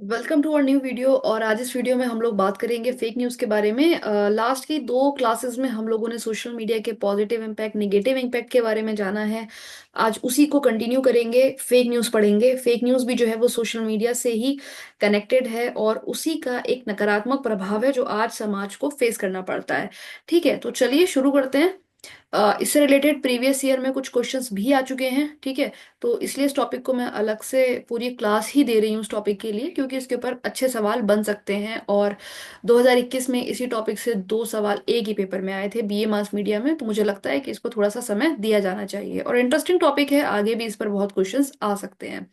Welcome to our new video. और आज इस वीडियो में हम लोग बात करेंगे फेक न्यूज़ के बारे में। लास्ट की दो क्लासेस में हम लोगों ने सोशल मीडिया के पॉजिटिव इम्पैक्ट नेगेटिव इम्पैक्ट के बारे में जाना है। आज उसी को कंटिन्यू करेंगे, फेक न्यूज़ पढ़ेंगे। फेक न्यूज़ भी जो है वो सोशल मीडिया से ही कनेक्टेड है और उसी का एक नकारात्मक प्रभाव है जो आज समाज को फेस करना पड़ता है। ठीक है, तो चलिए शुरू करते हैं। इससे रिलेटेड प्रीवियस ईयर में कुछ क्वेश्चंस भी आ चुके हैं। ठीक है, तो इसलिए इस टॉपिक को मैं अलग से पूरी क्लास ही दे रही हूँ इस टॉपिक के लिए, क्योंकि इसके ऊपर अच्छे सवाल बन सकते हैं। और 2021 में इसी टॉपिक से दो सवाल एक ही पेपर में आए थे, बीए मास मीडिया में। तो मुझे लगता है कि इसको थोड़ा सा समय दिया जाना चाहिए और इंटरेस्टिंग टॉपिक है, आगे भी इस पर बहुत क्वेश्चंस आ सकते हैं।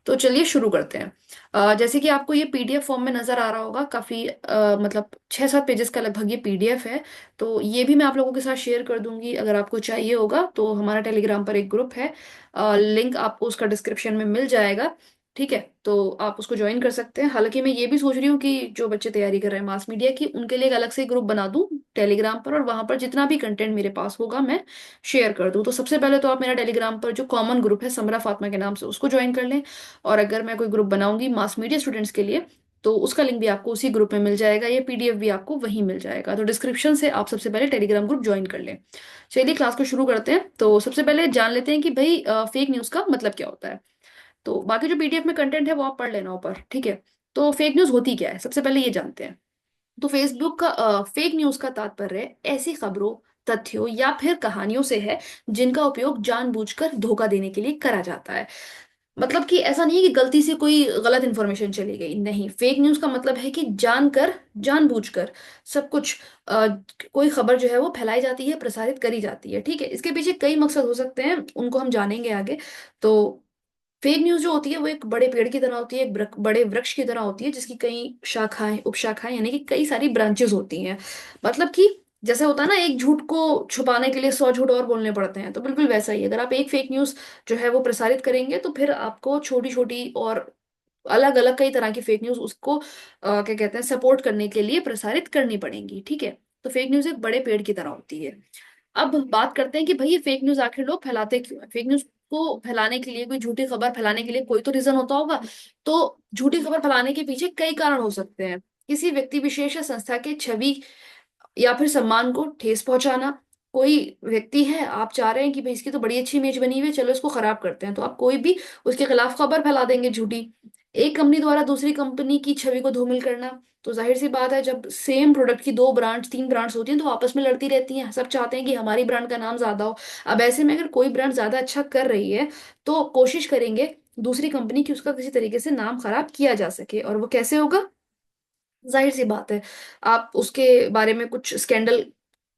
तो चलिए शुरू करते हैं। जैसे कि आपको ये पीडीएफ फॉर्म में नजर आ रहा होगा, काफी मतलब 6-7 पेजेस का लगभग ये पीडीएफ है। तो ये भी मैं आप लोगों के साथ शेयर कर दूंगी, अगर आपको चाहिए होगा तो। हमारा टेलीग्राम पर एक ग्रुप है, लिंक आपको उसका डिस्क्रिप्शन में मिल जाएगा। ठीक है, तो आप उसको ज्वाइन कर सकते हैं। हालांकि मैं ये भी सोच रही हूँ कि जो बच्चे तैयारी कर रहे हैं मास मीडिया की, उनके लिए एक अलग से ग्रुप बना दूं टेलीग्राम पर, और वहां पर जितना भी कंटेंट मेरे पास होगा मैं शेयर कर दूं। तो सबसे पहले तो आप मेरा टेलीग्राम पर जो कॉमन ग्रुप है समरा फातिमा के नाम से, उसको ज्वाइन कर लें। और अगर मैं कोई ग्रुप बनाऊंगी मास मीडिया स्टूडेंट्स के लिए, तो उसका लिंक भी आपको उसी ग्रुप में मिल जाएगा, ये पीडीएफ भी आपको वहीं मिल जाएगा। तो डिस्क्रिप्शन से आप सबसे पहले टेलीग्राम ग्रुप ज्वाइन कर लें। चलिए क्लास को शुरू करते हैं। तो सबसे पहले जान लेते हैं कि भाई फेक न्यूज़ का मतलब क्या होता है। तो बाकी जो पीडीएफ में कंटेंट है वो आप पढ़ लेना ऊपर। ठीक है, तो फेक न्यूज़ होती क्या है सबसे पहले ये जानते हैं। तो फेसबुक का फेक न्यूज़ का तात्पर्य ऐसी खबरों, तथ्यों या फिर कहानियों से है जिनका उपयोग जानबूझकर धोखा देने के लिए करा जाता है। मतलब कि ऐसा नहीं है कि गलती से कोई गलत इंफॉर्मेशन चली गई, नहीं। फेक न्यूज का मतलब है कि जानकर, जानबूझकर सब कुछ अ, कोई खबर जो है वो फैलाई जाती है, प्रसारित करी जाती है। ठीक है, इसके पीछे कई मकसद हो सकते हैं, उनको हम जानेंगे आगे। तो फेक न्यूज जो होती है वो एक बड़े पेड़ की तरह होती है, एक बड़े वृक्ष की तरह होती है, जिसकी कई शाखाएं, उपशाखाएं, यानी कि कई सारी ब्रांचेस होती हैं। मतलब कि जैसे होता है ना, एक झूठ को छुपाने के लिए 100 झूठ और बोलने पड़ते हैं, तो बिल्कुल वैसा ही अगर आप एक फेक न्यूज जो है वो प्रसारित करेंगे, तो फिर आपको छोटी छोटी और अलग अलग कई तरह की फेक न्यूज उसको क्या कहते हैं, सपोर्ट करने के लिए प्रसारित करनी पड़ेंगी। ठीक है, तो फेक न्यूज एक बड़े पेड़ की तरह होती है। अब बात करते हैं कि भाई ये फेक न्यूज आखिर लोग फैलाते क्यों है। फेक न्यूज को फैलाने के लिए, कोई झूठी खबर फैलाने के लिए कोई तो रीजन होता होगा। तो झूठी खबर फैलाने के पीछे कई कारण हो सकते हैं। किसी व्यक्ति विशेष या संस्था की छवि या फिर सम्मान को ठेस पहुंचाना। कोई व्यक्ति है, आप चाह रहे हैं कि भाई इसकी तो बड़ी अच्छी इमेज बनी हुई है, चलो इसको खराब करते हैं, तो आप कोई भी उसके खिलाफ खबर फैला देंगे झूठी। एक कंपनी द्वारा दूसरी कंपनी की छवि को धूमिल करना। तो जाहिर सी बात है, जब सेम प्रोडक्ट की दो ब्रांड्स, तीन ब्रांड्स होती हैं, तो आपस में लड़ती रहती हैं, सब चाहते हैं कि हमारी ब्रांड का नाम ज्यादा हो। अब ऐसे में अगर कोई ब्रांड ज्यादा अच्छा कर रही है, तो कोशिश करेंगे दूसरी कंपनी की उसका किसी तरीके से नाम खराब किया जा सके। और वो कैसे होगा? जाहिर सी बात है, आप उसके बारे में कुछ स्कैंडल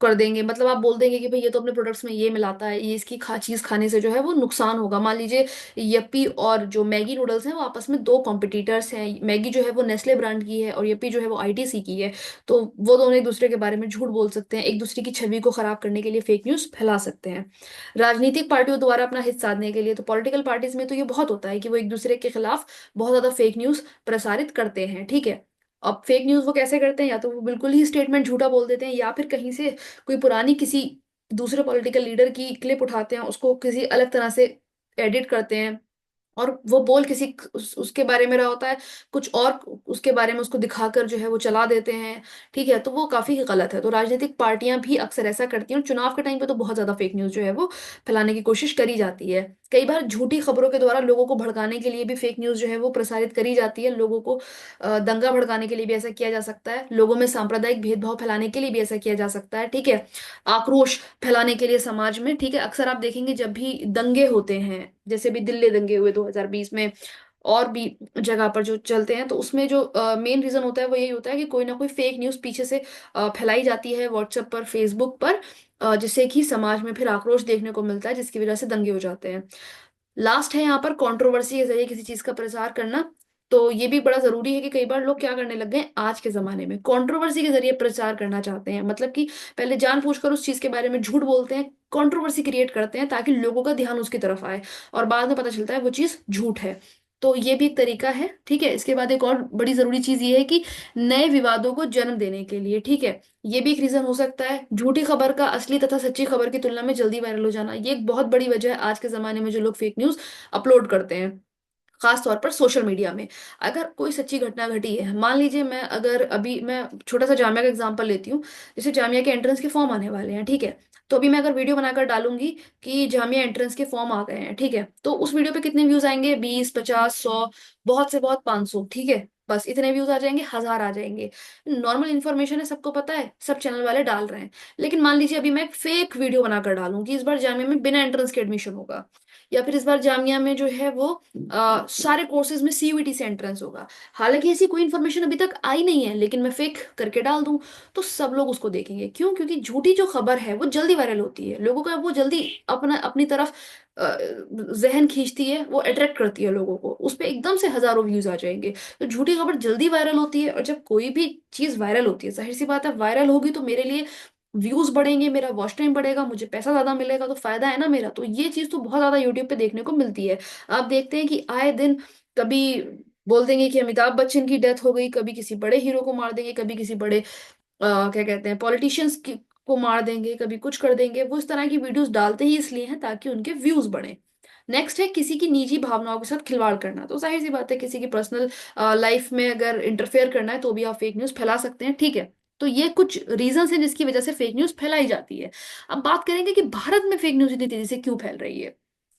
कर देंगे। मतलब आप बोल देंगे कि भाई ये तो अपने प्रोडक्ट्स में ये मिलाता है, ये इसकी चीज खाने से जो है वो नुकसान होगा। मान लीजिए यप्पी और जो मैगी नूडल्स हैं वो आपस में दो कॉम्पिटिटर्स हैं। मैगी जो है वो नेस्ले ब्रांड की है और यप्पी जो है वो आईटीसी की है। तो वो दोनों एक दूसरे के बारे में झूठ बोल सकते हैं, एक दूसरे की छवि को खराब करने के लिए फेक न्यूज फैला सकते हैं। राजनीतिक पार्टियों द्वारा अपना हित साधने के लिए, तो पॉलिटिकल पार्टीज में तो ये बहुत होता है कि वो एक दूसरे के खिलाफ बहुत ज्यादा फेक न्यूज प्रसारित करते हैं। ठीक है, अब फेक न्यूज वो कैसे करते हैं, या तो वो बिल्कुल ही स्टेटमेंट झूठा बोल देते हैं, या फिर कहीं से कोई पुरानी किसी दूसरे पॉलिटिकल लीडर की क्लिप उठाते हैं, उसको किसी अलग तरह से एडिट करते हैं, और वो बोल किसी उसके बारे में रहा होता है कुछ और, उसके बारे में उसको दिखाकर जो है वो चला देते हैं। ठीक है, तो वो काफी गलत है। तो राजनीतिक पार्टियां भी अक्सर ऐसा करती हैं, और चुनाव के टाइम पे तो बहुत ज्यादा फेक न्यूज जो है वो फैलाने की कोशिश करी जाती है। कई बार झूठी खबरों के द्वारा लोगों को भड़काने के लिए भी फेक न्यूज जो है वो प्रसारित करी जाती है। लोगों को दंगा भड़काने के लिए भी ऐसा किया जा सकता है, लोगों में सांप्रदायिक भेदभाव फैलाने के लिए भी ऐसा किया जा सकता है। ठीक है, आक्रोश फैलाने के लिए समाज में। ठीक है, अक्सर आप देखेंगे जब भी दंगे होते हैं, जैसे भी दिल्ली दंगे हुए 2020 में, और भी जगह पर जो चलते हैं, तो उसमें जो मेन रीजन होता है वो यही होता है कि कोई ना कोई फेक न्यूज पीछे से फैलाई जाती है व्हाट्सएप पर, फेसबुक पर, जिससे कि समाज में फिर आक्रोश देखने को मिलता है, जिसकी वजह से दंगे हो जाते हैं। लास्ट है यहाँ पर कंट्रोवर्सी के जरिए किसी चीज का प्रचार करना। तो ये भी बड़ा जरूरी है कि कई बार लोग क्या करने लग गए हैं आज के जमाने में, कंट्रोवर्सी के जरिए प्रचार करना चाहते हैं। मतलब कि पहले जानबूझकर उस चीज के बारे में झूठ बोलते हैं, कंट्रोवर्सी क्रिएट करते हैं ताकि लोगों का ध्यान उसकी तरफ आए, और बाद में पता चलता है वो चीज झूठ है। तो ये भी एक तरीका है। ठीक है, इसके बाद एक और बड़ी जरूरी चीज ये है कि नए विवादों को जन्म देने के लिए, ठीक है, ये भी एक रीजन हो सकता है। झूठी खबर का असली तथा सच्ची खबर की तुलना में जल्दी वायरल हो जाना, ये एक बहुत बड़ी वजह है आज के जमाने में जो लोग फेक न्यूज अपलोड करते हैं। खास तौर पर सोशल मीडिया में। अगर कोई सच्ची घटना घटी है, मान लीजिए मैं अगर अभी मैं छोटा सा जामिया का एग्जांपल लेती हूँ। जैसे जामिया के एंट्रेंस के फॉर्म आने वाले हैं, ठीक है। तो अभी मैं अगर वीडियो बनाकर डालूंगी कि जामिया एंट्रेंस के फॉर्म आ गए हैं, ठीक है, तो उस वीडियो पे कितने व्यूज आएंगे? 20, 50, 100, बहुत से बहुत 500, ठीक है। बस इतने व्यूज आ जाएंगे, 1000 आ जाएंगे। नॉर्मल इन्फॉर्मेशन है, सबको पता है, सब चैनल वाले डाल रहे हैं। लेकिन मान लीजिए अभी मैं एक फेक वीडियो बनाकर डालूं कि इस बार जामिया में बिना एंट्रेंस के एडमिशन होगा, या फिर इस बार जामिया में जो है वो सारे कोर्सेज में सीयूईटी से एंट्रेंस होगा। हालांकि ऐसी कोई इन्फॉर्मेशन अभी तक आई नहीं है, लेकिन मैं फेक करके डाल दूं, तो सब लोग उसको देखेंगे। क्यों? क्योंकि झूठी जो खबर है वो जल्दी वायरल होती है, लोगों का वो जल्दी अपनी तरफ जहन खींचती है, वो अट्रैक्ट करती है लोगों को, उस पर एकदम से हजारों व्यूज आ जाएंगे। तो झूठी खबर जल्दी वायरल होती है, और जब कोई भी चीज वायरल होती है, जाहिर सी बात है वायरल होगी तो मेरे लिए व्यूज बढ़ेंगे, मेरा वॉच टाइम बढ़ेगा, मुझे पैसा ज्यादा मिलेगा, तो फायदा है ना मेरा। तो ये चीज तो बहुत ज्यादा यूट्यूब पे देखने को मिलती है। आप देखते हैं कि आए दिन कभी बोल देंगे कि अमिताभ बच्चन की डेथ हो गई, कभी किसी बड़े हीरो को मार देंगे, कभी किसी बड़े क्या कहते हैं पॉलिटिशियंस को मार देंगे, कभी कुछ कर देंगे। वो इस तरह की वीडियोस डालते ही इसलिए हैं ताकि उनके व्यूज बढ़े। नेक्स्ट है किसी की निजी भावनाओं के साथ खिलवाड़ करना। तो जाहिर सी बात है, किसी की पर्सनल लाइफ में अगर इंटरफेयर करना है तो भी आप फेक न्यूज फैला सकते हैं, ठीक है। तो ये कुछ रीजंस हैं जिसकी वजह से फेक न्यूज फैलाई जाती है। अब बात करेंगे कि भारत में फेक न्यूज इतनी तेजी से क्यों फैल रही है।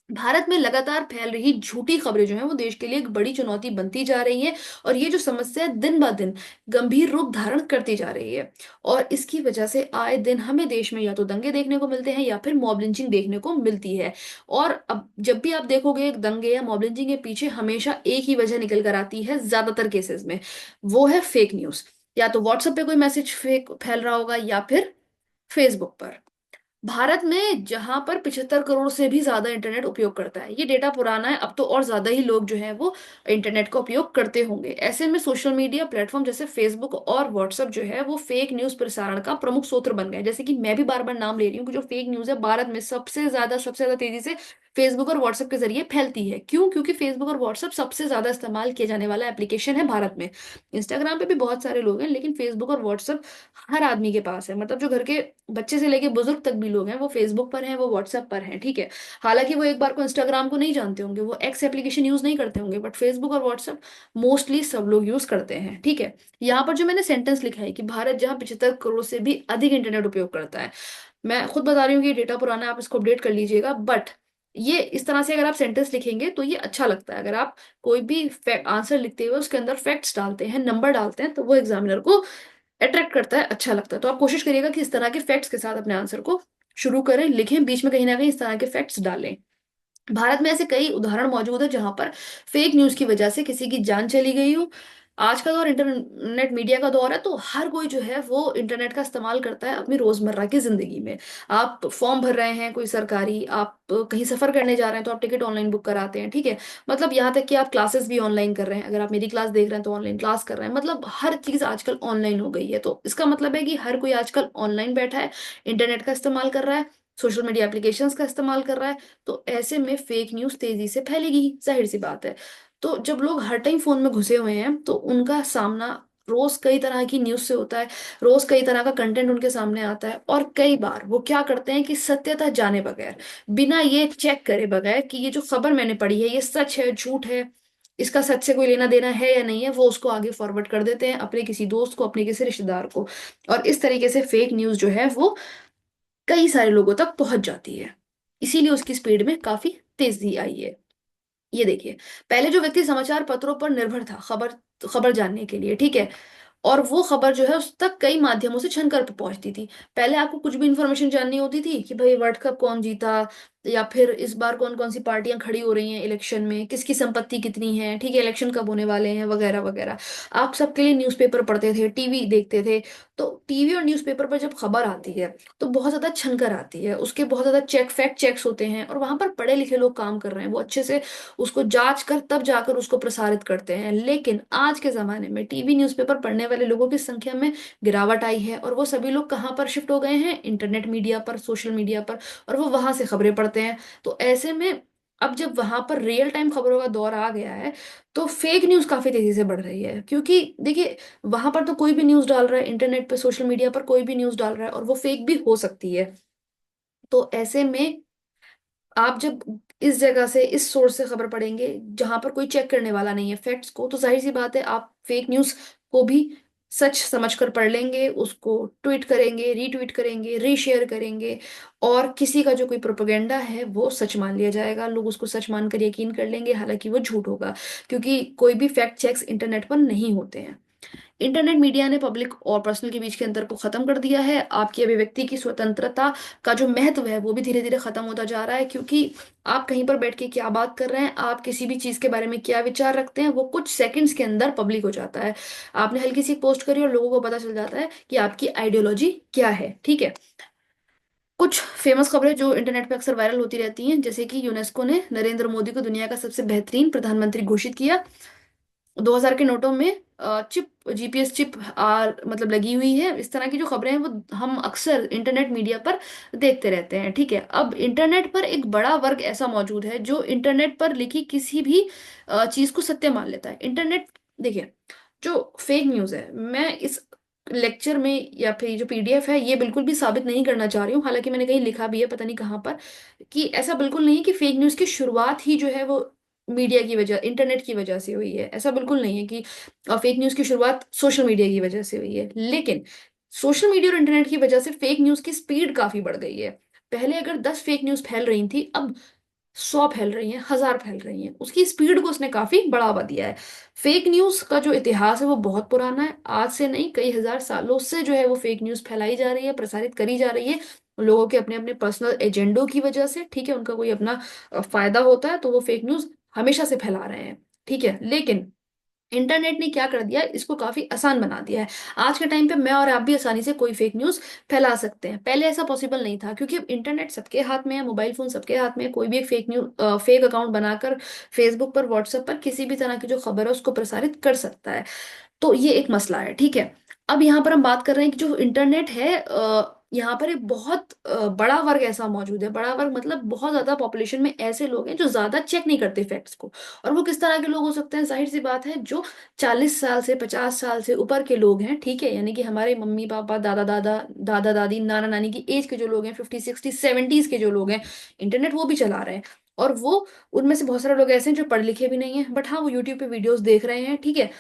भारत में लगातार फैल रही झूठी खबरें जो है वो देश के लिए एक बड़ी चुनौती बनती जा रही है। और ये जो समस्या है दिन ब दिन गंभीर रूप धारण करती जा रही है। और इसकी वजह से आए दिन हमें देश में या तो दंगे देखने को मिलते हैं या फिर मॉब लिंचिंग देखने को मिलती है। और अब जब भी आप देखोगे दंगे या मॉब लिंचिंग के पीछे हमेशा एक ही वजह निकल कर आती है ज्यादातर केसेस में, वो है फेक न्यूज। या तो व्हाट्सएप पे कोई मैसेज फेक फैल रहा होगा, या फिर फेसबुक पर। भारत में जहां पर 75 करोड़ से भी ज्यादा इंटरनेट उपयोग करता है, ये डेटा पुराना है, अब तो और ज्यादा ही लोग जो है वो इंटरनेट का उपयोग करते होंगे। ऐसे में सोशल मीडिया प्लेटफॉर्म जैसे फेसबुक और व्हाट्सएप जो है वो फेक न्यूज प्रसारण का प्रमुख स्रोत बन गए। जैसे कि मैं भी बार बार नाम ले रही हूँ कि जो फेक न्यूज है भारत में सबसे ज्यादा तेजी से फेसबुक और व्हाट्सएप के जरिए फैलती है। क्यों? क्योंकि फेसबुक और व्हाट्सएप सबसे ज्यादा इस्तेमाल किया जाने वाला एप्लीकेशन है भारत में। इंस्टाग्राम पे भी बहुत सारे लोग हैं, लेकिन फेसबुक और व्हाट्सएप हर आदमी के पास है। मतलब जो घर के बच्चे से लेके बुजुर्ग तक भी लोग हैं वो फेसबुक पर हैं, वो व्हाट्सएप पर हैं, ठीक है। हालांकि वो एक बार को इंस्टाग्राम को नहीं जानते होंगे, वो एक्स एप्लीकेशन यूज नहीं करते होंगे, बट फेसबुक और व्हाट्सएप मोस्टली सब लोग यूज करते हैं, ठीक है। यहाँ पर जो मैंने सेंटेंस लिखा है कि भारत जहाँ 75 करोड़ से भी अधिक इंटरनेट उपयोग करता है, मैं खुद बता रही हूँ कि ये डेटा पुराना है, आप इसको अपडेट कर लीजिएगा। बट ये इस तरह से अगर आप सेंटेंस लिखेंगे तो ये अच्छा लगता है। अगर आप कोई भी आंसर लिखते हुए उसके अंदर फैक्ट्स डालते हैं, नंबर डालते हैं, तो वो एग्जामिनर को अट्रैक्ट करता है, अच्छा लगता है। तो आप कोशिश करिएगा कि इस तरह के फैक्ट्स के साथ अपने आंसर को शुरू करें, लिखें, बीच में कहीं ना कहीं इस तरह के फैक्ट्स डालें। भारत में ऐसे कई उदाहरण मौजूद है जहां पर फेक न्यूज की वजह से किसी की जान चली गई हो। आज का दौर इंटरनेट मीडिया का दौर है, तो हर कोई जो है वो इंटरनेट का इस्तेमाल करता है अपनी रोजमर्रा की जिंदगी में। आप फॉर्म भर रहे हैं कोई सरकारी, आप कहीं सफर करने जा रहे हैं तो आप टिकट ऑनलाइन बुक कराते हैं, ठीक है। मतलब यहाँ तक कि आप क्लासेस भी ऑनलाइन कर रहे हैं, अगर आप मेरी क्लास देख रहे हैं तो ऑनलाइन क्लास कर रहे हैं। मतलब हर चीज आजकल ऑनलाइन हो गई है, तो इसका मतलब है कि हर कोई आजकल ऑनलाइन बैठा है, इंटरनेट का इस्तेमाल कर रहा है, सोशल मीडिया एप्लीकेशंस का इस्तेमाल कर रहा है। तो ऐसे में फेक न्यूज तेजी से फैलेगी, जाहिर सी बात है। तो जब लोग हर टाइम फोन में घुसे हुए हैं तो उनका सामना रोज कई तरह की न्यूज से होता है, रोज कई तरह का कंटेंट उनके सामने आता है। और कई बार वो क्या करते हैं कि सत्यता जाने बगैर, बिना ये चेक करे बगैर कि ये जो खबर मैंने पढ़ी है ये सच है झूठ है, इसका सच से कोई लेना देना है या नहीं है, वो उसको आगे फॉरवर्ड कर देते हैं अपने किसी दोस्त को, अपने किसी रिश्तेदार को। और इस तरीके से फेक न्यूज जो है वो कई सारे लोगों तक पहुंच जाती है। इसीलिए उसकी स्पीड में काफी तेजी आई है। ये देखिए, पहले जो व्यक्ति समाचार पत्रों पर निर्भर था खबर खबर जानने के लिए, ठीक है, और वो खबर जो है उस तक कई माध्यमों से छनकर पहुंचती थी। पहले आपको कुछ भी इंफॉर्मेशन जाननी होती थी कि भाई वर्ल्ड कप कौन जीता, या फिर इस बार कौन कौन सी पार्टियां खड़ी हो रही हैं इलेक्शन में, किसकी संपत्ति कितनी है, ठीक है, इलेक्शन कब होने वाले हैं, वगैरह वगैरह। आप सबके लिए न्यूज़पेपर पढ़ते थे, टीवी देखते थे। तो टीवी और न्यूज़पेपर पर जब खबर आती है तो बहुत ज्यादा छनकर आती है, उसके बहुत ज्यादा फैक्ट चेक्स होते हैं, और वहां पर पढ़े लिखे लोग काम कर रहे हैं, वो अच्छे से उसको जांच कर तब जाकर उसको प्रसारित करते हैं। लेकिन आज के जमाने में टीवी न्यूज़पेपर पढ़ने वाले लोगों की संख्या में गिरावट आई है, और वो सभी लोग कहाँ पर शिफ्ट हो गए हैं? इंटरनेट मीडिया पर, सोशल मीडिया पर, और वो वहां से खबरें पढ़ते हैं। तो ऐसे में अब जब वहां पर रियल टाइम खबरों का दौर आ गया है, तो फेक न्यूज काफी तेजी से बढ़ रही है। क्योंकि देखिए, वहां पर तो कोई भी न्यूज डाल रहा है, इंटरनेट पे सोशल मीडिया पर कोई भी न्यूज डाल रहा है, और वो फेक भी हो सकती है। तो ऐसे में आप जब इस जगह से, इस सोर्स से खबर पढ़ेंगे जहां पर कोई चेक करने वाला नहीं है फैक्ट्स को, तो जाहिर सी बात है आप फेक न्यूज को भी सच समझकर पढ़ लेंगे, उसको ट्वीट करेंगे, रीट्वीट करेंगे, रीशेयर करेंगे, और किसी का जो कोई प्रोपेगेंडा है वो सच मान लिया जाएगा, लोग उसको सच मानकर यकीन कर लेंगे, हालांकि वो झूठ होगा, क्योंकि कोई भी फैक्ट चेक्स इंटरनेट पर नहीं होते हैं। इंटरनेट मीडिया ने पब्लिक और पर्सनल के बीच के अंतर को खत्म कर दिया है। आपकी अभिव्यक्ति की स्वतंत्रता का जो महत्व है वो भी धीरे धीरे खत्म होता जा रहा है, क्योंकि आप कहीं पर बैठ के क्या बात कर रहे हैं, आप किसी भी चीज के बारे में क्या विचार रखते हैं, वो कुछ सेकंड्स के अंदर पब्लिक हो जाता है। आपने हल्की सी पोस्ट करी और लोगों को पता चल जाता है कि आपकी आइडियोलॉजी क्या है, ठीक है। कुछ फेमस खबरें जो इंटरनेट पे अक्सर वायरल होती रहती हैं, जैसे कि यूनेस्को ने नरेंद्र मोदी को दुनिया का सबसे बेहतरीन प्रधानमंत्री घोषित किया। 2000 के नोटों में चिप, जीपीएस चिप मतलब लगी हुई है। इस तरह की जो खबरें हैं वो हम अक्सर इंटरनेट मीडिया पर देखते रहते हैं, ठीक है। अब इंटरनेट पर एक बड़ा वर्ग ऐसा मौजूद है जो इंटरनेट पर लिखी किसी भी चीज को सत्य मान लेता है। इंटरनेट, देखिए, जो फेक न्यूज है, मैं इस लेक्चर में या फिर जो पीडीएफ है ये बिल्कुल भी साबित नहीं करना चाह रही हूँ, हालांकि मैंने कहीं लिखा भी है, पता नहीं कहाँ पर, कि ऐसा बिल्कुल नहीं है कि फेक न्यूज की शुरुआत ही जो है वो मीडिया की वजह, इंटरनेट की वजह से हुई है। ऐसा बिल्कुल नहीं है कि फेक न्यूज की शुरुआत सोशल मीडिया की वजह से हुई है, लेकिन सोशल मीडिया और इंटरनेट की वजह से फेक न्यूज की स्पीड काफी बढ़ गई है। पहले अगर 10 फेक न्यूज फैल रही थी, अब 100 फैल रही हैं, 1000 फैल रही हैं। उसकी स्पीड को उसने काफी बढ़ावा दिया है। फेक न्यूज का जो इतिहास है वो बहुत पुराना है, आज से नहीं, कई हजार सालों से जो है वो फेक न्यूज फैलाई जा रही है, प्रसारित करी जा रही है, लोगों के अपने अपने पर्सनल एजेंडों की वजह से, ठीक है। उनका कोई अपना फायदा होता है तो वो फेक न्यूज हमेशा से फैला रहे हैं, ठीक है। लेकिन इंटरनेट ने क्या कर दिया, इसको काफी आसान बना दिया है। आज के टाइम पे मैं और आप भी आसानी से कोई फेक न्यूज फैला सकते हैं, पहले ऐसा पॉसिबल नहीं था, क्योंकि अब इंटरनेट सबके हाथ में है, मोबाइल फोन सबके हाथ में है, कोई भी एक फेक न्यूज, फेक अकाउंट बनाकर फेसबुक पर, व्हाट्सएप पर किसी भी तरह की जो खबर है उसको प्रसारित कर सकता है। तो ये एक मसला है, ठीक है। अब यहाँ पर हम बात कर रहे हैं कि जो इंटरनेट है, यहाँ पर एक बहुत बड़ा वर्ग ऐसा मौजूद है, बड़ा वर्ग मतलब बहुत ज्यादा पॉपुलेशन में ऐसे लोग हैं जो ज्यादा चेक नहीं करते फैक्ट्स को। और वो किस तरह के लोग हो सकते हैं, जाहिर सी बात है, जो 40 साल से 50 साल से ऊपर के लोग हैं, ठीक है, यानी कि हमारे मम्मी पापा, दादा दादी, नाना नानी की एज के जो लोग हैं, 50 60 70s के जो लोग हैं, इंटरनेट वो भी चला रहे हैं। और वो, उनमें से बहुत सारे लोग ऐसे हैं जो पढ़ लिखे भी नहीं है, बट हाँ वो यूट्यूब पे वीडियोस देख रहे हैं, ठीक है,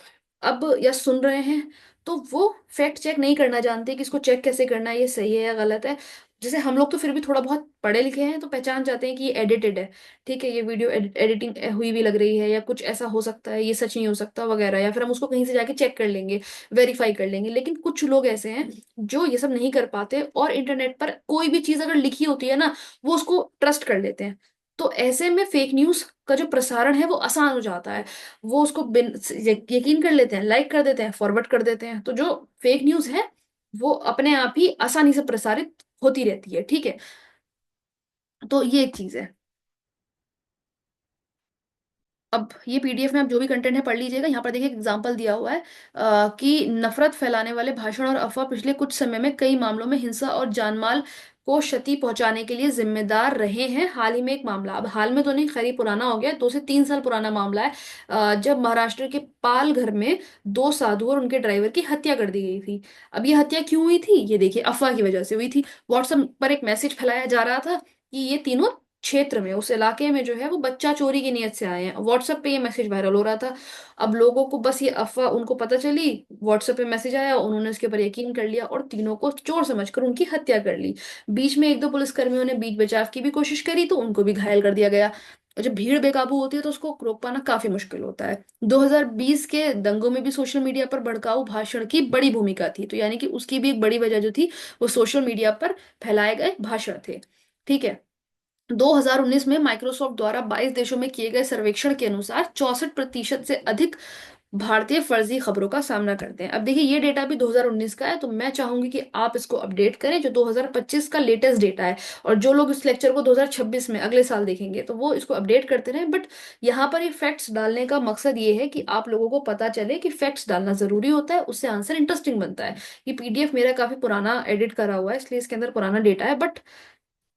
अब या सुन रहे हैं, तो वो फैक्ट चेक नहीं करना जानते कि इसको चेक कैसे करना है, ये सही है या गलत है। जैसे हम लोग तो फिर भी थोड़ा बहुत पढ़े लिखे हैं तो पहचान जाते हैं कि ये एडिटेड है, ठीक है, ये वीडियो एडिटिंग हुई भी लग रही है, या कुछ ऐसा हो सकता है, ये सच नहीं हो सकता वगैरह, या फिर हम उसको कहीं से जाके चेक कर लेंगे, वेरीफाई कर लेंगे। लेकिन कुछ लोग ऐसे हैं जो ये सब नहीं कर पाते, और इंटरनेट पर कोई भी चीज अगर लिखी होती है ना, वो उसको ट्रस्ट कर लेते हैं। तो ऐसे में फेक न्यूज का जो प्रसारण है वो आसान हो जाता है, वो उसको यकीन कर लेते हैं, लाइक कर देते हैं, फॉरवर्ड कर देते हैं, तो जो फेक न्यूज है वो अपने आप ही आसानी से प्रसारित होती रहती है, ठीक है। तो ये एक चीज है। अब ये पीडीएफ में आप जो भी कंटेंट है पढ़ लीजिएगा। यहाँ पर देखिए एग्जांपल दिया हुआ है कि नफरत फैलाने वाले भाषण और अफवाह पिछले कुछ समय में कई मामलों में हिंसा और जानमाल को क्षति पहुंचाने के लिए जिम्मेदार रहे हैं। हाल ही में एक मामला, अब हाल में तो नहीं, खैर ये पुराना हो गया, 2 से 3 साल पुराना मामला है, जब महाराष्ट्र के पालघर में दो साधु और उनके ड्राइवर की हत्या कर दी गई थी। अब ये हत्या क्यों हुई थी, ये देखिए अफवाह की वजह से हुई थी। व्हाट्सएप पर एक मैसेज फैलाया जा रहा था कि ये तीनों क्षेत्र में, उस इलाके में जो है वो बच्चा चोरी की नीयत से आए हैं। व्हाट्सएप पे ये मैसेज वायरल हो रहा था। अब लोगों को बस ये अफवाह, उनको पता चली, व्हाट्सएप पे मैसेज आया, उन्होंने उसके ऊपर यकीन कर लिया और तीनों को चोर समझकर उनकी हत्या कर ली। बीच में एक दो पुलिसकर्मियों ने बीच बचाव की भी कोशिश करी तो उनको भी घायल कर दिया गया। और जब भीड़ बेकाबू होती है तो उसको रोक पाना काफी मुश्किल होता है। 2020 के दंगों में भी सोशल मीडिया पर भड़काऊ भाषण की बड़ी भूमिका थी, तो यानी कि उसकी भी एक बड़ी वजह जो थी वो सोशल मीडिया पर फैलाए गए भाषण थे, ठीक है। 2019 में माइक्रोसॉफ्ट द्वारा 22 देशों में किए गए सर्वेक्षण के अनुसार 64% से अधिक भारतीय फर्जी खबरों का सामना करते हैं। अब देखिए ये डेटा भी 2019 का है, तो मैं चाहूंगी कि आप इसको अपडेट करें जो 2025 का लेटेस्ट डेटा है। और जो लोग इस लेक्चर को 2026 में अगले साल देखेंगे तो वो इसको अपडेट करते रहें। बट यहाँ पर ये फैक्ट्स डालने का मकसद ये है कि आप लोगों को पता चले कि फैक्ट्स डालना जरूरी होता है, उससे आंसर इंटरेस्टिंग बनता है। ये पीडीएफ मेरा काफी पुराना एडिट करा हुआ है, इसलिए इसके अंदर पुराना डेटा है, बट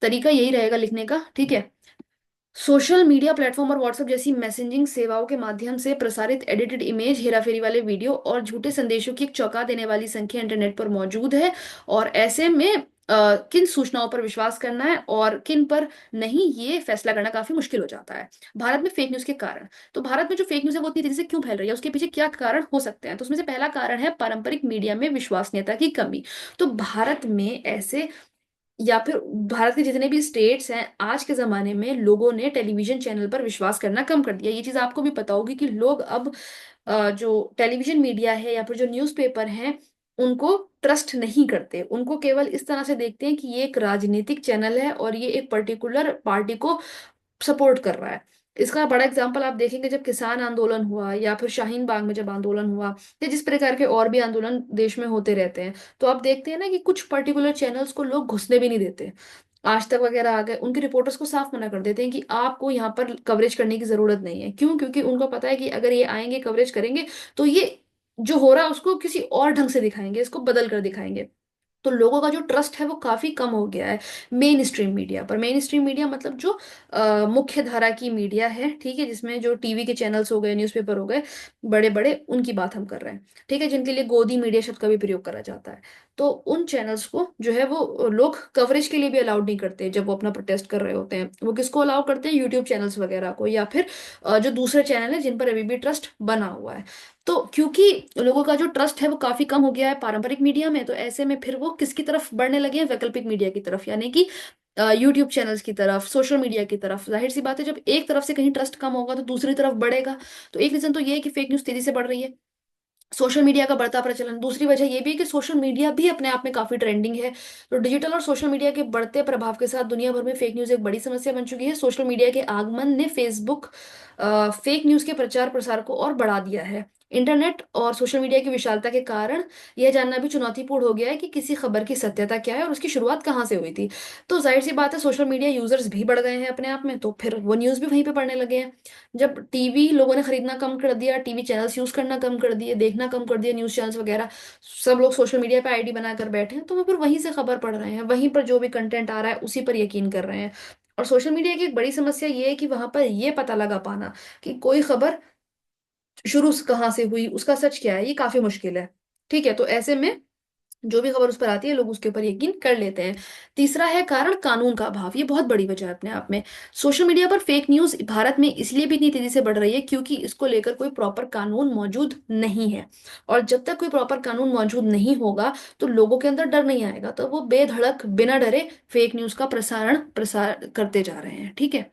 तरीका यही रहेगा लिखने का, ठीक है। सोशल मीडिया प्लेटफॉर्म और व्हाट्सएप जैसी मैसेजिंग सेवाओं के माध्यम से प्रसारित एडिटेड इमेज, हेराफेरी वाले वीडियो और झूठे संदेशों की एक चौंका देने वाली संख्या इंटरनेट पर मौजूद है। और ऐसे में किन सूचनाओं पर विश्वास करना है और किन पर नहीं, ये फैसला करना काफी मुश्किल हो जाता है भारत में फेक न्यूज के कारण। तो भारत में जो फेक न्यूज है वो इतनी तेजी से क्यों फैल रही है, उसके पीछे क्या कारण हो सकते हैं? तो उसमें से पहला कारण है पारंपरिक मीडिया में विश्वसनीयता की कमी। तो भारत में ऐसे, या फिर भारत के जितने भी स्टेट्स हैं, आज के जमाने में लोगों ने टेलीविजन चैनल पर विश्वास करना कम कर दिया। ये चीज आपको भी पता होगी कि लोग अब जो टेलीविजन मीडिया है या फिर जो न्यूज़पेपर हैं, उनको ट्रस्ट नहीं करते। उनको केवल इस तरह से देखते हैं कि ये एक राजनीतिक चैनल है और ये एक पर्टिकुलर पार्टी को सपोर्ट कर रहा है। इसका बड़ा एग्जाम्पल आप देखेंगे जब किसान आंदोलन हुआ, या फिर शाहीन बाग में जब आंदोलन हुआ, या जिस प्रकार के और भी आंदोलन देश में होते रहते हैं, तो आप देखते हैं ना कि कुछ पर्टिकुलर चैनल्स को लोग घुसने भी नहीं देते। आज तक वगैरह आ गए, उनके रिपोर्टर्स को साफ मना कर देते हैं कि आपको यहाँ पर कवरेज करने की जरूरत नहीं है। क्यों? क्योंकि उनको पता है कि अगर ये आएंगे कवरेज करेंगे तो ये जो हो रहा है उसको किसी और ढंग से दिखाएंगे, इसको बदल कर दिखाएंगे। तो लोगों का जो ट्रस्ट है वो काफी कम हो गया है मेन स्ट्रीम मीडिया पर। मेन स्ट्रीम मीडिया मतलब जो मुख्य धारा की मीडिया है, ठीक है, जिसमें जो टीवी के चैनल्स हो गए, न्यूज़पेपर हो गए, बड़े बड़े, उनकी बात हम कर रहे हैं, ठीक है, जिनके लिए गोदी मीडिया शब्द का भी प्रयोग करा जाता है। तो उन चैनल्स को जो है वो लोग कवरेज के लिए भी अलाउड नहीं करते जब वो अपना प्रोटेस्ट कर रहे होते हैं। वो किसको अलाउ करते हैं? यूट्यूब चैनल्स वगैरह को, या फिर जो दूसरे चैनल है जिन पर अभी भी ट्रस्ट बना हुआ है। तो क्योंकि लोगों का जो ट्रस्ट है वो काफी कम हो गया है पारंपरिक मीडिया में, तो ऐसे में फिर वो किसकी तरफ बढ़ने लगे हैं? वैकल्पिक मीडिया की तरफ, यानी कि यूट्यूब चैनल्स की तरफ, सोशल मीडिया की तरफ। जाहिर सी बात है, जब एक तरफ से कहीं ट्रस्ट कम होगा तो दूसरी तरफ बढ़ेगा। तो एक रीजन तो ये है कि फेक न्यूज तेजी से बढ़ रही है, सोशल मीडिया का बढ़ता प्रचलन। दूसरी वजह ये भी है कि सोशल मीडिया भी अपने आप में काफी ट्रेंडिंग है। तो डिजिटल और सोशल मीडिया के बढ़ते प्रभाव के साथ दुनिया भर में फेक न्यूज एक बड़ी समस्या बन चुकी है। सोशल मीडिया के आगमन ने फेसबुक फेक न्यूज के प्रचार प्रसार को और बढ़ा दिया है। इंटरनेट और सोशल मीडिया की विशालता के कारण यह जानना भी चुनौतीपूर्ण हो गया है कि किसी खबर की सत्यता क्या है और उसकी शुरुआत कहाँ से हुई थी। तो जाहिर सी बात है, सोशल मीडिया यूजर्स भी बढ़ गए हैं अपने आप में, तो फिर वो न्यूज भी वहीं पे पढ़ने लगे हैं। जब टीवी लोगों ने खरीदना कम कर दिया, टीवी चैनल्स यूज करना कम कर दिए, देखना कम कर दिया, न्यूज चैनल्स वगैरह, सब लोग सोशल मीडिया पे आईडी बनाकर बैठे हैं, तो वो फिर वहीं से खबर पढ़ रहे हैं, वहीं पर जो भी कंटेंट आ रहा है उसी पर यकीन कर रहे हैं। और सोशल मीडिया की एक बड़ी समस्या ये है कि वहां पर ये पता लगा पाना कि कोई खबर शुरू कहाँ से हुई, उसका सच क्या है, ये काफी मुश्किल है। ठीक है, तो ऐसे में जो भी खबर उस पर आती है लोग उसके ऊपर यकीन कर लेते हैं। तीसरा है कारण कानून का अभाव। ये बहुत बड़ी वजह है अपने आप में। सोशल मीडिया पर फेक न्यूज भारत में इसलिए भी इतनी तेजी से बढ़ रही है क्योंकि इसको लेकर कोई प्रॉपर कानून मौजूद नहीं है। और जब तक कोई प्रॉपर कानून मौजूद नहीं होगा तो लोगों के अंदर डर नहीं आएगा, तो वो बेधड़क बिना डरे फेक न्यूज का प्रसारण प्रसार करते जा रहे हैं। ठीक है,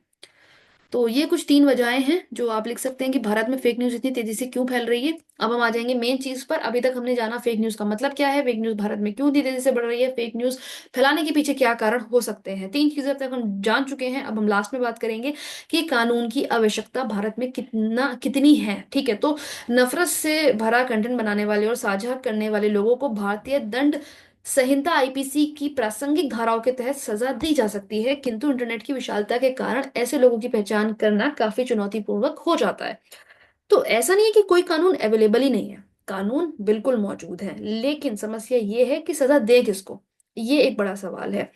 तो ये कुछ तीन वजहें हैं जो आप लिख सकते हैं कि भारत में फेक न्यूज इतनी तेजी से क्यों फैल रही है। अब हम आ जाएंगे मेन चीज पर। अभी तक हमने जाना फेक न्यूज का मतलब क्या है, फेक न्यूज भारत में क्यों इतनी तेजी से बढ़ रही है, फेक न्यूज फैलाने के पीछे क्या कारण हो सकते हैं। तीन चीजें अब तक हम जान चुके हैं। अब हम लास्ट में बात करेंगे कि कानून की आवश्यकता भारत में कितनी है। ठीक है, तो नफरत से भरा कंटेंट बनाने वाले और साझा करने वाले लोगों को भारतीय दंड संहिता आईपीसी की प्रासंगिक धाराओं के तहत सजा दी जा सकती है, किंतु इंटरनेट की विशालता के कारण ऐसे लोगों की पहचान करना काफी चुनौतीपूर्वक हो जाता है। तो ऐसा नहीं है कि कोई कानून अवेलेबल ही नहीं है, कानून बिल्कुल मौजूद है, लेकिन समस्या ये है कि सजा दे किसको, ये एक बड़ा सवाल है।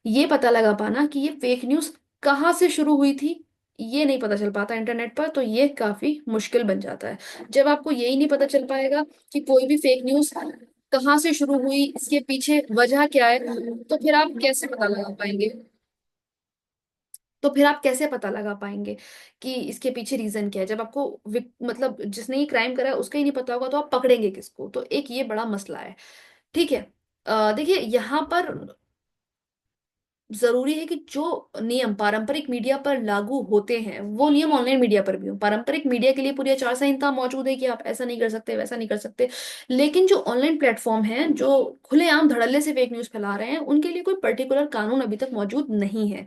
ये पता लगा पाना कि ये फेक न्यूज कहाँ से शुरू हुई थी, ये नहीं पता चल पाता इंटरनेट पर, तो ये काफी मुश्किल बन जाता है। जब आपको यही नहीं पता चल पाएगा कि कोई भी फेक न्यूज कहाँ से शुरू हुई, इसके पीछे वजह क्या है, तो फिर आप कैसे पता लगा पाएंगे? तो फिर आप कैसे पता लगा पाएंगे कि इसके पीछे रीजन क्या है, जब आपको मतलब जिसने ये क्राइम करा है उसका ही नहीं पता होगा, तो आप पकड़ेंगे किसको? तो एक ये बड़ा मसला है। ठीक है, देखिए यहाँ पर जरूरी है कि जो नियम पारंपरिक मीडिया पर लागू होते हैं वो नियम ऑनलाइन मीडिया पर भी हो। पारंपरिक मीडिया के लिए पूरी आचार संहिता मौजूद है कि आप ऐसा नहीं कर सकते, वैसा नहीं कर सकते, लेकिन जो ऑनलाइन प्लेटफॉर्म हैं जो खुलेआम धड़ल्ले से फेक न्यूज फैला रहे हैं उनके लिए कोई पर्टिकुलर कानून अभी तक मौजूद नहीं है।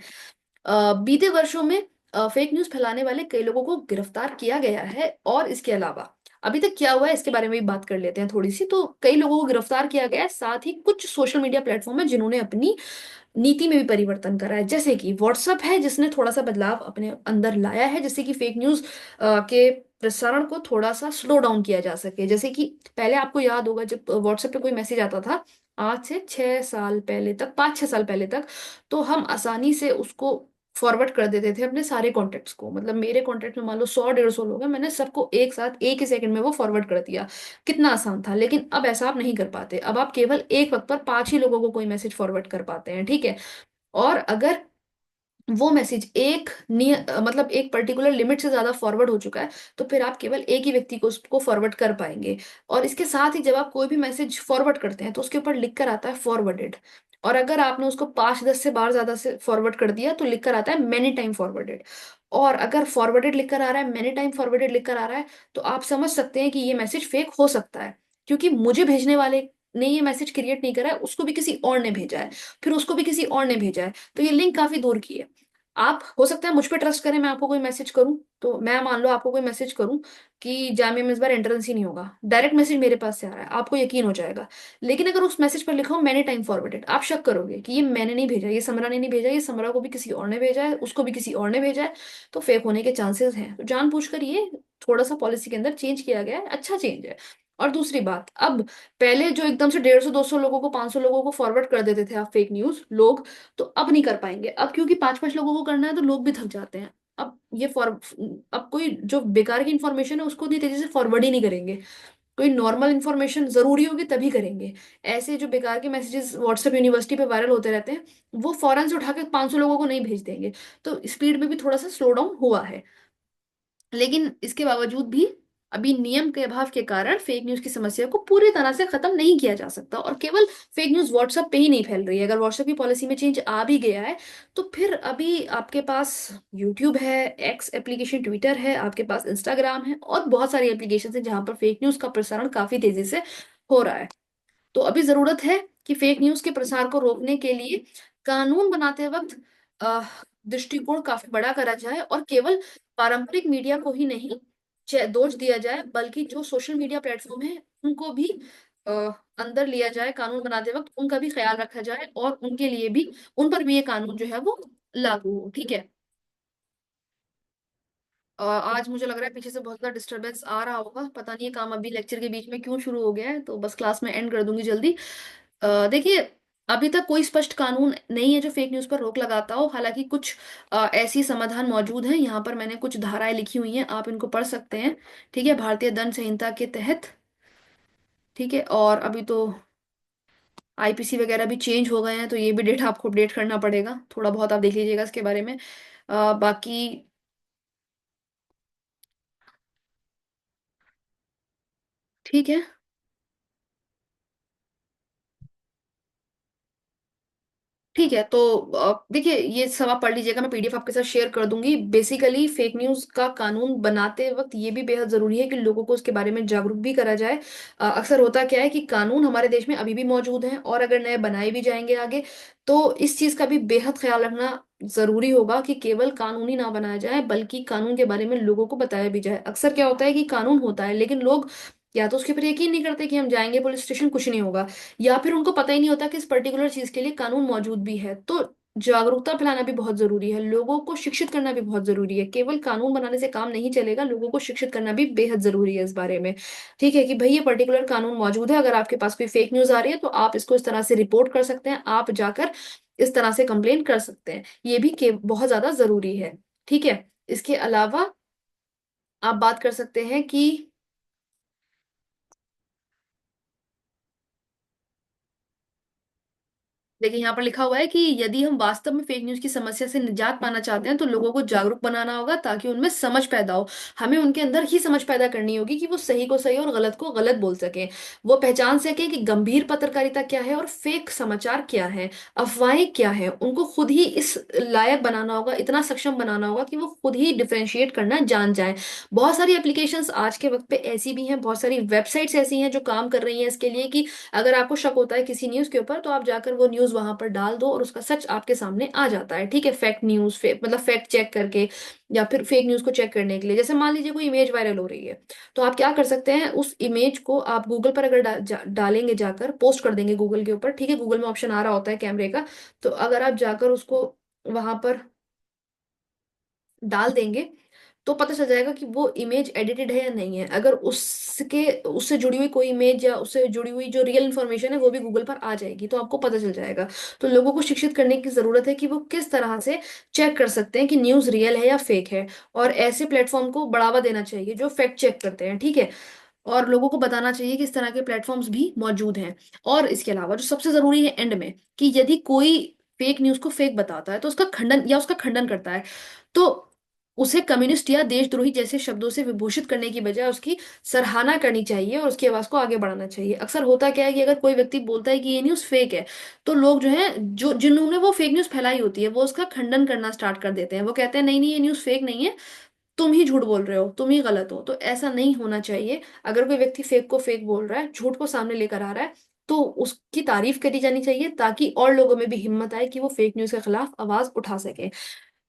बीते वर्षों में फेक न्यूज फैलाने वाले कई लोगों को गिरफ्तार किया गया है, और इसके अलावा अभी तक क्या हुआ है इसके बारे में भी बात कर लेते हैं थोड़ी सी। तो कई लोगों को गिरफ्तार किया गया है, साथ ही कुछ सोशल मीडिया प्लेटफॉर्म है जिन्होंने अपनी नीति में भी परिवर्तन करा है। जैसे कि व्हाट्सएप है जिसने थोड़ा सा बदलाव अपने अंदर लाया है, जैसे कि फेक न्यूज के प्रसारण को थोड़ा सा स्लो डाउन किया जा सके। जैसे कि पहले आपको याद होगा जब व्हाट्सएप पे कोई मैसेज आता था, आज से 6 साल पहले तक, 5-6 साल पहले तक, तो हम आसानी से उसको फॉरवर्ड कर देते थे अपने सारे कॉन्टेक्ट्स को। मतलब मेरे कॉन्टेक्ट में मान लो 100 150 लोग हैं, मैंने सबको एक साथ एक ही सेकंड में वो फॉरवर्ड कर दिया। कितना आसान था। लेकिन अब ऐसा आप नहीं कर पाते। अब आप केवल एक वक्त पर 5 ही लोगों को कोई मैसेज फॉरवर्ड कर पाते हैं, ठीक है। और अगर वो मैसेज मतलब एक पर्टिकुलर लिमिट से ज्यादा फॉरवर्ड हो चुका है, तो फिर आप केवल एक ही व्यक्ति को उसको फॉरवर्ड कर पाएंगे। और इसके साथ ही जब आप कोई भी मैसेज फॉरवर्ड करते हैं तो उसके ऊपर लिख कर आता है फॉरवर्डेड। और अगर आपने उसको 5 10 से बार ज्यादा से फॉरवर्ड कर दिया तो लिख कर आता है मैनी टाइम फॉरवर्डेड। और अगर फॉरवर्डेड लिखकर आ रहा है, मैनी टाइम फॉरवर्डेड लिखकर आ रहा है, तो आप समझ सकते हैं कि ये मैसेज फेक हो सकता है। क्योंकि मुझे भेजने वाले ने ये मैसेज क्रिएट नहीं करा है, उसको भी किसी और ने भेजा है, फिर उसको भी किसी और ने भेजा है। तो ये लिंक काफी दूर की है। आप हो सकता है मुझ पे ट्रस्ट करें, मैं आपको कोई मैसेज करूं, तो मैं मान लो आपको कोई मैसेज करूं कि जामिया में इस बार एंट्रेंस ही नहीं होगा, डायरेक्ट मैसेज मेरे पास से आ रहा है, आपको यकीन हो जाएगा। लेकिन अगर उस मैसेज पर लिखा हो मैंने टाइम फॉरवर्डेड, आप शक करोगे कि ये मैंने नहीं भेजा, ये समरा ने नहीं भेजा, ये समरा को भी किसी और ने भेजा है, उसको भी किसी और ने भेजा है। तो फेक होने के चांसेस हैं। तो जानबूझकर ये थोड़ा सा पॉलिसी के अंदर चेंज किया गया है, अच्छा चेंज है। और दूसरी बात, अब पहले जो एकदम से 150 200 लोगों को 500 लोगों को फॉरवर्ड कर देते थे आप फेक न्यूज लोग, तो अब नहीं कर पाएंगे। अब क्योंकि 5 5 लोगों को करना है तो लोग भी थक जाते हैं। अब ये फॉर अब कोई जो बेकार की इंफॉर्मेशन है उसको इतनी तेजी से फॉरवर्ड ही नहीं करेंगे। कोई नॉर्मल इंफॉर्मेशन जरूरी होगी तभी करेंगे। ऐसे जो बेकार के मैसेजेस व्हाट्सएप यूनिवर्सिटी पे वायरल होते रहते हैं, वो फौरन से उठा के 500 लोगों को नहीं भेज देंगे। तो स्पीड में भी थोड़ा सा स्लो डाउन हुआ है। लेकिन इसके बावजूद भी अभी नियम के अभाव के कारण फेक न्यूज की समस्या को पूरी तरह से खत्म नहीं किया जा सकता। और केवल फेक न्यूज व्हाट्सएप पे ही नहीं फैल रही है। अगर व्हाट्सएप की पॉलिसी में चेंज आ भी गया है, तो फिर अभी आपके पास यूट्यूब है, एक्स एप्लीकेशन ट्विटर है, आपके पास इंस्टाग्राम है, और बहुत सारी एप्लीकेशन है जहां पर फेक न्यूज का प्रसारण काफी तेजी से हो रहा है। तो अभी जरूरत है कि फेक न्यूज के प्रसार को रोकने के लिए कानून बनाते वक्त अ, दृष्टिकोण काफी बड़ा करा जाए, और केवल पारंपरिक मीडिया को ही नहीं दोष दिया जाए, बल्कि जो सोशल मीडिया प्लेटफॉर्म है उनको भी अ, अंदर लिया जाए। कानून बनाते वक्त उनका भी ख्याल रखा जाए, और उनके लिए भी, उन पर भी ये कानून जो है वो लागू हो, ठीक है। आज मुझे लग रहा है पीछे से बहुत ज्यादा डिस्टरबेंस आ रहा होगा, पता नहीं ये काम अभी लेक्चर के बीच में क्यों शुरू हो गया है। तो बस क्लास में एंड कर दूंगी जल्दी। देखिए, अभी तक कोई स्पष्ट कानून नहीं है जो फेक न्यूज पर रोक लगाता हो। हालांकि कुछ ऐसी समाधान मौजूद हैं। यहाँ पर मैंने कुछ धाराएं लिखी हुई हैं, आप इनको पढ़ सकते हैं, ठीक है, भारतीय दंड संहिता के तहत। ठीक है। और अभी तो आईपीसी वगैरह भी चेंज हो गए हैं, तो ये भी डेटा आपको अपडेट करना पड़ेगा, थोड़ा बहुत आप देख लीजिएगा इसके बारे में। बाकी ठीक है। ठीक है। तो देखिए, ये सब आप पढ़ लीजिएगा, मैं पीडीएफ आपके साथ शेयर कर दूंगी। बेसिकली फेक न्यूज का कानून बनाते वक्त ये भी बेहद जरूरी है कि लोगों को उसके बारे में जागरूक भी करा जाए। अक्सर होता क्या है कि कानून हमारे देश में अभी भी मौजूद हैं, और अगर नए बनाए भी जाएंगे आगे, तो इस चीज का भी बेहद ख्याल रखना जरूरी होगा कि केवल कानून ही ना बनाया जाए, बल्कि कानून के बारे में लोगों को बताया भी जाए। अक्सर क्या होता है कि कानून होता है लेकिन लोग या तो उसके ऊपर यकीन नहीं करते कि हम जाएंगे पुलिस स्टेशन कुछ नहीं होगा, या फिर उनको पता ही नहीं होता कि इस पर्टिकुलर चीज के लिए कानून मौजूद भी है। तो जागरूकता फैलाना भी बहुत जरूरी है, लोगों को शिक्षित करना भी बहुत जरूरी है। केवल कानून बनाने से काम नहीं चलेगा, लोगों को शिक्षित करना भी बेहद जरूरी है इस बारे में। ठीक है, कि भाई ये पर्टिकुलर कानून मौजूद है, अगर आपके पास कोई फेक न्यूज आ रही है तो आप इसको इस तरह से रिपोर्ट कर सकते हैं, आप जाकर इस तरह से कंप्लेन कर सकते हैं। ये भी बहुत ज्यादा जरूरी है। ठीक है। इसके अलावा आप बात कर सकते हैं कि देखिए, यहाँ पर लिखा हुआ है कि यदि हम वास्तव में फेक न्यूज की समस्या से निजात पाना चाहते हैं तो लोगों को जागरूक बनाना होगा, ताकि उनमें समझ पैदा हो। हमें उनके अंदर ही समझ पैदा करनी होगी कि वो सही को सही और गलत को गलत बोल सके। वो पहचान सके कि गंभीर पत्रकारिता क्या है और फेक समाचार क्या है, अफवाहें क्या है। उनको खुद ही इस लायक बनाना होगा, इतना सक्षम बनाना होगा कि वो खुद ही डिफ्रेंशिएट करना जान जाए। बहुत सारी एप्लीकेशंस आज के वक्त पे ऐसी भी हैं, बहुत सारी वेबसाइट्स ऐसी हैं जो काम कर रही हैं इसके लिए, कि अगर आपको शक होता है किसी न्यूज के ऊपर, तो आप जाकर वो न्यूज वहां पर डाल दो और उसका सच आपके सामने आ जाता है। ठीक है, फैक्ट न्यूज मतलब फैक्ट चेक करके, या फिर फेक न्यूज को चेक करने के लिए। जैसे मान लीजिए कोई इमेज वायरल हो रही है, तो आप क्या कर सकते हैं, उस इमेज को आप गूगल पर अगर डालेंगे, जाकर पोस्ट कर देंगे गूगल के ऊपर। ठीक है, गूगल में ऑप्शन आ रहा होता है कैमरे का, तो अगर आप जाकर उसको वहां पर डाल देंगे, तो पता चल जाएगा कि वो इमेज एडिटेड है या नहीं है। अगर उसके उससे जुड़ी हुई कोई इमेज या उससे जुड़ी हुई जो रियल इन्फॉर्मेशन है वो भी गूगल पर आ जाएगी, तो आपको पता चल जाएगा। तो लोगों को शिक्षित करने की जरूरत है कि वो किस तरह से चेक कर सकते हैं कि न्यूज़ रियल है या फेक है। और ऐसे प्लेटफॉर्म को बढ़ावा देना चाहिए जो फैक्ट चेक करते हैं, ठीक है। और लोगों को बताना चाहिए कि इस तरह के प्लेटफॉर्म्स भी मौजूद हैं। और इसके अलावा जो सबसे जरूरी है एंड में, कि यदि कोई फेक न्यूज को फेक बताता है तो उसका खंडन या उसका खंडन करता है, तो उसे कम्युनिस्ट या देशद्रोही जैसे शब्दों से विभूषित करने की बजाय उसकी सराहना करनी चाहिए और उसकी आवाज को आगे बढ़ाना चाहिए। अक्सर होता क्या है कि अगर कोई व्यक्ति बोलता है कि ये न्यूज फेक है, तो लोग जो है, जो जिन्होंने वो फेक न्यूज फैलाई होती है, वो उसका खंडन करना स्टार्ट कर देते हैं। वो कहते हैं नहीं नहीं, ये न्यूज फेक नहीं है, तुम ही झूठ बोल रहे हो, तुम ही गलत हो। तो ऐसा नहीं होना चाहिए। अगर कोई व्यक्ति फेक को फेक बोल रहा है, झूठ को सामने लेकर आ रहा है, तो उसकी तारीफ करी जानी चाहिए, ताकि और लोगों में भी हिम्मत आए कि वो फेक न्यूज के खिलाफ आवाज उठा सके।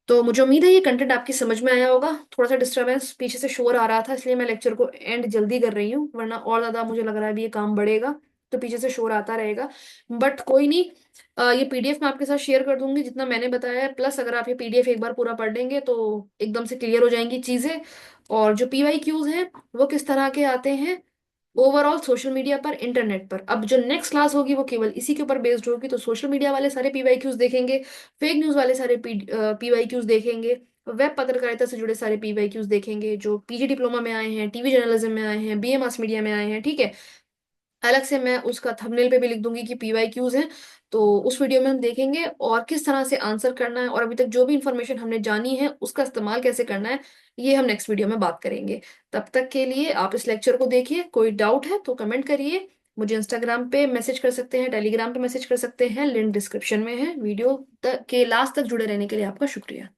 तो मुझे उम्मीद है ये कंटेंट आपकी समझ में आया होगा। थोड़ा सा डिस्टरबेंस, पीछे से शोर आ रहा था, इसलिए मैं लेक्चर को एंड जल्दी कर रही हूँ, वरना और ज्यादा मुझे लग रहा है अभी ये काम बढ़ेगा। तो पीछे से शोर आता रहेगा, बट कोई नहीं। ये पीडीएफ मैं आपके साथ शेयर कर दूंगी जितना मैंने बताया है। प्लस अगर आप ये पीडीएफ एक बार पूरा पढ़ लेंगे तो एकदम से क्लियर हो जाएंगी चीजें। और जो पीवाई क्यूज हैं वो किस तरह के आते हैं ओवरऑल सोशल मीडिया पर, इंटरनेट पर, अब जो नेक्स्ट क्लास होगी वो केवल इसी के ऊपर बेस्ड होगी। तो सोशल मीडिया वाले सारे पीवाईक्यूज देखेंगे, फेक न्यूज वाले सारे पीवाईक्यूज देखेंगे, वेब पत्रकारिता से जुड़े सारे पीवाईक्यूज देखेंगे, जो पीजी डिप्लोमा में आए हैं, टीवी जर्नलिज्म में आए हैं, बीए मास मीडिया में आए हैं, ठीक है। अलग से मैं उसका थंबनेल पे भी लिख दूंगी कि पीवाईक्यूज हैं। तो उस वीडियो में हम देखेंगे और किस तरह से आंसर करना है, और अभी तक जो भी इंफॉर्मेशन हमने जानी है उसका इस्तेमाल कैसे करना है, ये हम नेक्स्ट वीडियो में बात करेंगे। तब तक के लिए आप इस लेक्चर को देखिए, कोई डाउट है तो कमेंट करिए। मुझे इंस्टाग्राम पे मैसेज कर सकते हैं, टेलीग्राम पे मैसेज कर सकते हैं, लिंक डिस्क्रिप्शन में है। वीडियो तक के लास्ट तक जुड़े रहने के लिए आपका शुक्रिया।